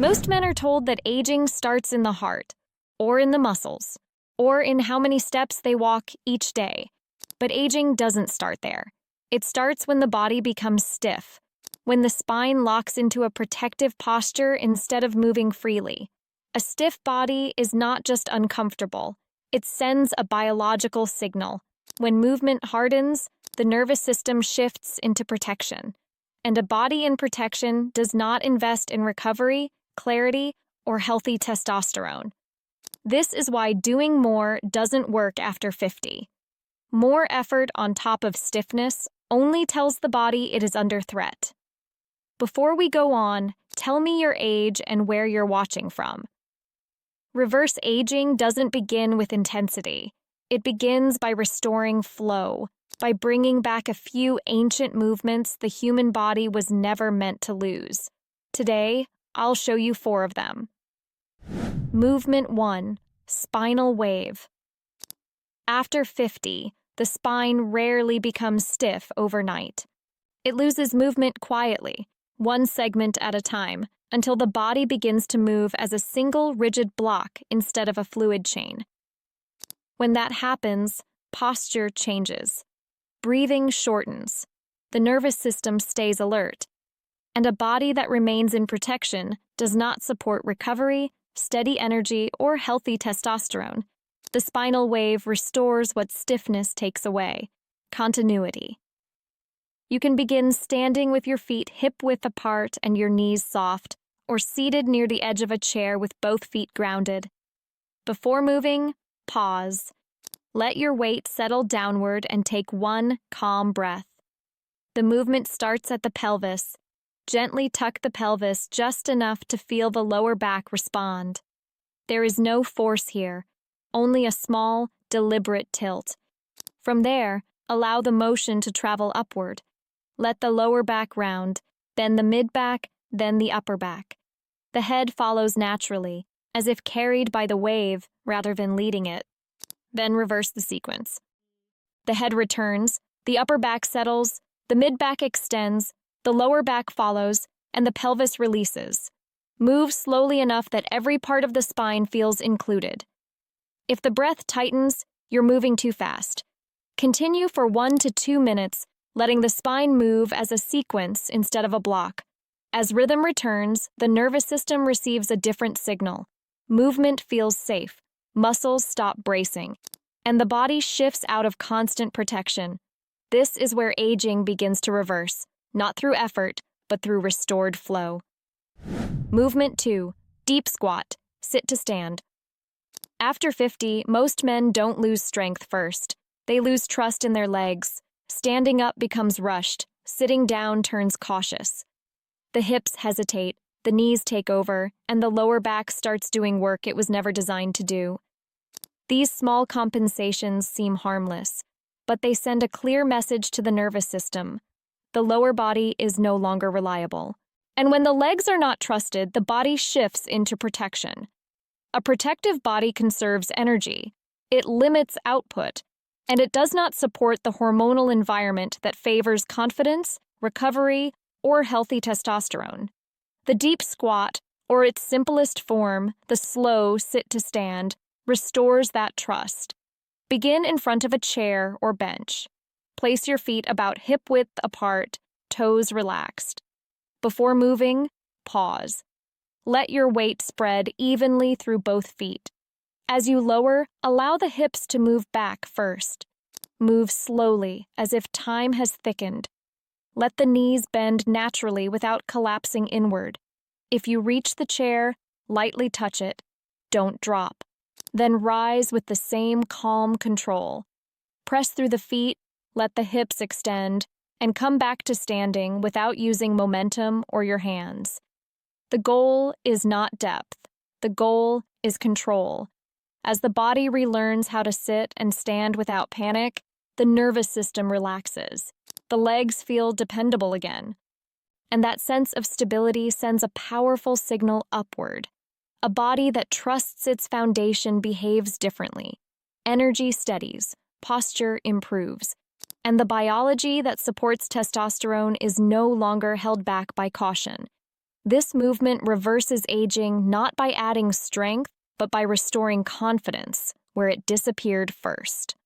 Most men are told that aging starts in the heart, or in the muscles, or in how many steps they walk each day. But aging doesn't start there. It starts when the body becomes stiff, when the spine locks into a protective posture instead of moving freely. A stiff body is not just uncomfortable, it sends a biological signal. When movement hardens, the nervous system shifts into protection. And a body in protection does not invest in recovery, clarity, or healthy testosterone. This is why doing more doesn't work after 50. More effort on top of stiffness only tells the body it is under threat. Before we go on, tell me your age and where you're watching from. Reverse aging doesn't begin with intensity. It begins by restoring flow, by bringing back a few ancient movements the human body was never meant to lose. Today, I'll show you 4 of them. Movement 1. Spinal wave. After 50, the spine rarely becomes stiff overnight. It loses movement quietly, one segment at a time, until the body begins to move as a single rigid block instead of a fluid chain. When that happens, posture changes. Breathing shortens. The nervous system stays alert. And a body that remains in protection does not support recovery, steady energy, or healthy testosterone. The spinal wave restores what stiffness takes away: continuity. You can begin standing with your feet hip-width apart and your knees soft, or seated near the edge of a chair with both feet grounded. Before moving, pause. Let your weight settle downward and take one calm breath. The movement starts at the pelvis. Gently tuck the pelvis just enough to feel the lower back respond. There is no force here, only a small, deliberate tilt. From there, allow the motion to travel upward. Let the lower back round, then the mid-back, then the upper back. The head follows naturally, as if carried by the wave rather than leading it. Then reverse the sequence. The head returns, the upper back settles, the mid-back extends, the lower back follows, and the pelvis releases. Move slowly enough that every part of the spine feels included. If the breath tightens, you're moving too fast. Continue for 1 to 2 minutes, letting the spine move as a sequence instead of a block. As rhythm returns, the nervous system receives a different signal. Movement feels safe. Muscles stop bracing, and the body shifts out of constant protection. This is where aging begins to reverse, not through effort, but through restored flow. Movement 2. Deep squat, sit to stand. After 50, most men don't lose strength first. They lose trust in their legs. Standing up becomes rushed, sitting down turns cautious. The hips hesitate, the knees take over, and the lower back starts doing work it was never designed to do. These small compensations seem harmless, but they send a clear message to the nervous system. The lower body is no longer reliable. And when the legs are not trusted, the body shifts into protection. A protective body conserves energy. It limits output, and it does not support the hormonal environment that favors confidence, recovery, or healthy testosterone. The deep squat, or its simplest form, the slow sit-to-stand, restores that trust. Begin in front of a chair or bench. Place your feet about hip-width apart, toes relaxed. Before moving, pause. Let your weight spread evenly through both feet. As you lower, allow the hips to move back first. Move slowly, as if time has thickened. Let the knees bend naturally without collapsing inward. If you reach the chair, lightly touch it. Don't drop. Then rise with the same calm control. Press through the feet, let the hips extend, and come back to standing without using momentum or your hands. The goal is not depth. The goal is control. As the body relearns how to sit and stand without panic, the nervous system relaxes. The legs feel dependable again. And that sense of stability sends a powerful signal upward. A body that trusts its foundation behaves differently. Energy steadies, posture improves, and the biology that supports testosterone is no longer held back by caution. This movement reverses aging not by adding strength, but by restoring confidence where it disappeared first.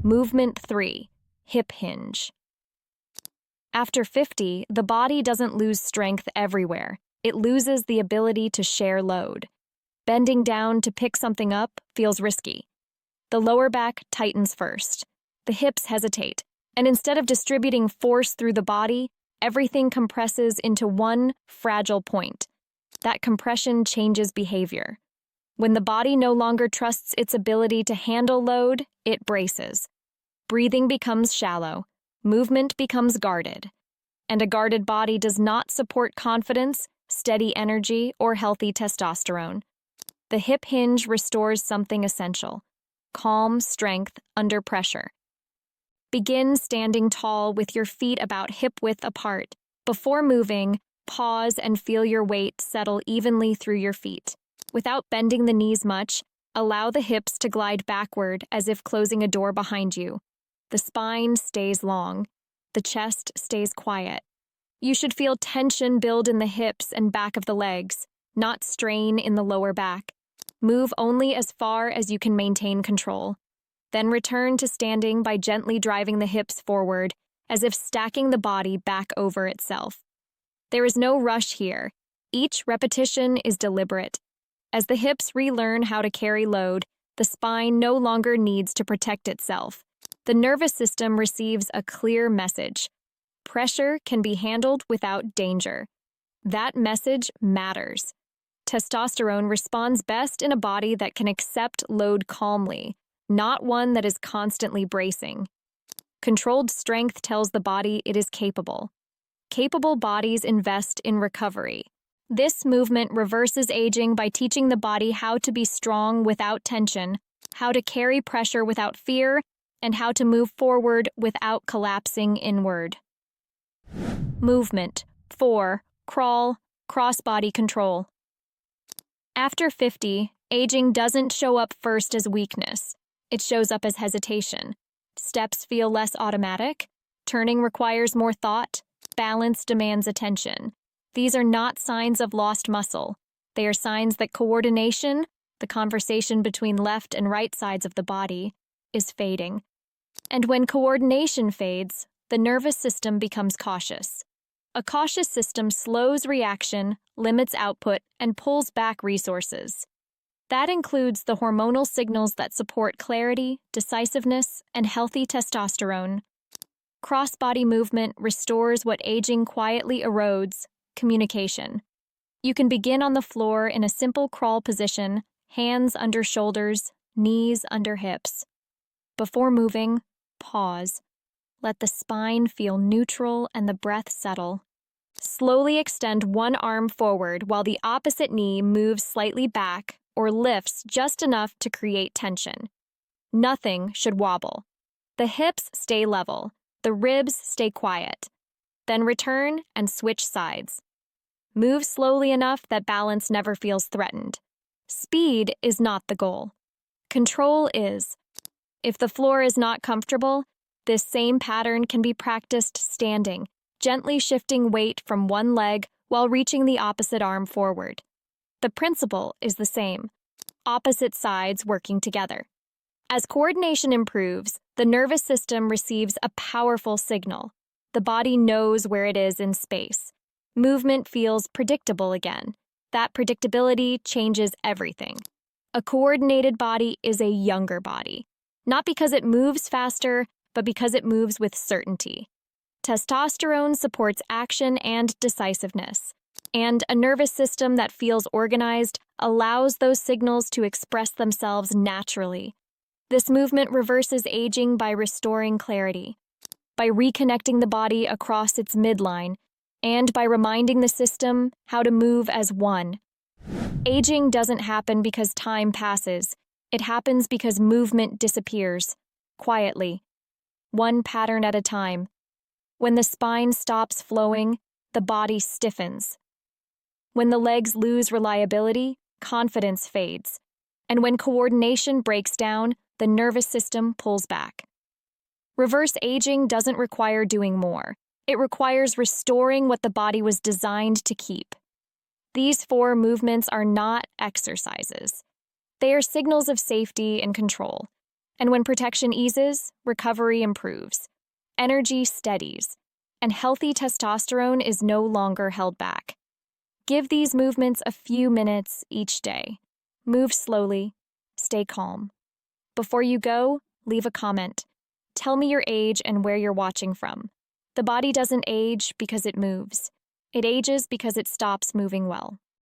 Movement 3. Hip hinge. After 50, the body doesn't lose strength everywhere. It loses the ability to share load. Bending down to pick something up feels risky. The lower back tightens first. The hips hesitate, and instead of distributing force through the body, everything compresses into one fragile point. That compression changes behavior. When the body no longer trusts its ability to handle load, it braces. Breathing becomes shallow. Movement becomes guarded. And a guarded body does not support confidence, steady energy, or healthy testosterone. The hip hinge restores something essential: calm strength under pressure. Begin standing tall with your feet about hip-width apart. Before moving, pause and feel your weight settle evenly through your feet. Without bending the knees much, allow the hips to glide backward as if closing a door behind you. The spine stays long. The chest stays quiet. You should feel tension build in the hips and back of the legs, not strain in the lower back. Move only as far as you can maintain control. Then return to standing by gently driving the hips forward, as if stacking the body back over itself. There is no rush here. Each repetition is deliberate. As the hips relearn how to carry load, the spine no longer needs to protect itself. The nervous system receives a clear message. Pressure can be handled without danger. That message matters. Testosterone responds best in a body that can accept load calmly, not one that is constantly bracing. Controlled strength tells the body it is capable. Capable bodies invest in recovery. This movement reverses aging by teaching the body how to be strong without tension, how to carry pressure without fear, and how to move forward without collapsing inward. Movement 4. Crawl, crossbody control. After 50, aging doesn't show up first as weakness. It shows up as hesitation. Steps feel less automatic. Turning requires more thought. Balance demands attention. These are not signs of lost muscle. They are signs that coordination, the conversation between left and right sides of the body, is fading. And when coordination fades, the nervous system becomes cautious. A cautious system slows reaction, limits output, and pulls back resources. That includes the hormonal signals that support clarity, decisiveness, and healthy testosterone. Crossbody movement restores what aging quietly erodes: communication. You can begin on the floor in a simple crawl position, hands under shoulders, knees under hips. Before moving, pause. Let the spine feel neutral and the breath settle. Slowly extend one arm forward while the opposite knee moves slightly back or lifts just enough to create tension. Nothing should wobble. The hips stay level. The ribs stay quiet. Then return and switch sides. Move slowly enough that balance never feels threatened. Speed is not the goal. Control is. If the floor is not comfortable, this same pattern can be practiced standing, gently shifting weight from one leg while reaching the opposite arm forward. The principle is the same: opposite sides working together. As coordination improves, the nervous system receives a powerful signal. The body knows where it is in space. Movement feels predictable again. That predictability changes everything. A coordinated body is a younger body, not because it moves faster, but because it moves with certainty. Testosterone supports action and decisiveness, and a nervous system that feels organized allows those signals to express themselves naturally. This movement reverses aging by restoring clarity, by reconnecting the body across its midline, and by reminding the system how to move as one. Aging doesn't happen because time passes. It happens because movement disappears, quietly, one pattern at a time. When the spine stops flowing, the body stiffens. When the legs lose reliability, confidence fades. And when coordination breaks down, the nervous system pulls back. Reverse aging doesn't require doing more. It requires restoring what the body was designed to keep. These 4 movements are not exercises. They are signals of safety and control. And when protection eases, recovery improves, energy steadies, and healthy testosterone is no longer held back. Give these movements a few minutes each day. Move slowly. Stay calm. Before you go, leave a comment. Tell me your age and where you're watching from. The body doesn't age because it moves. It ages because it stops moving well.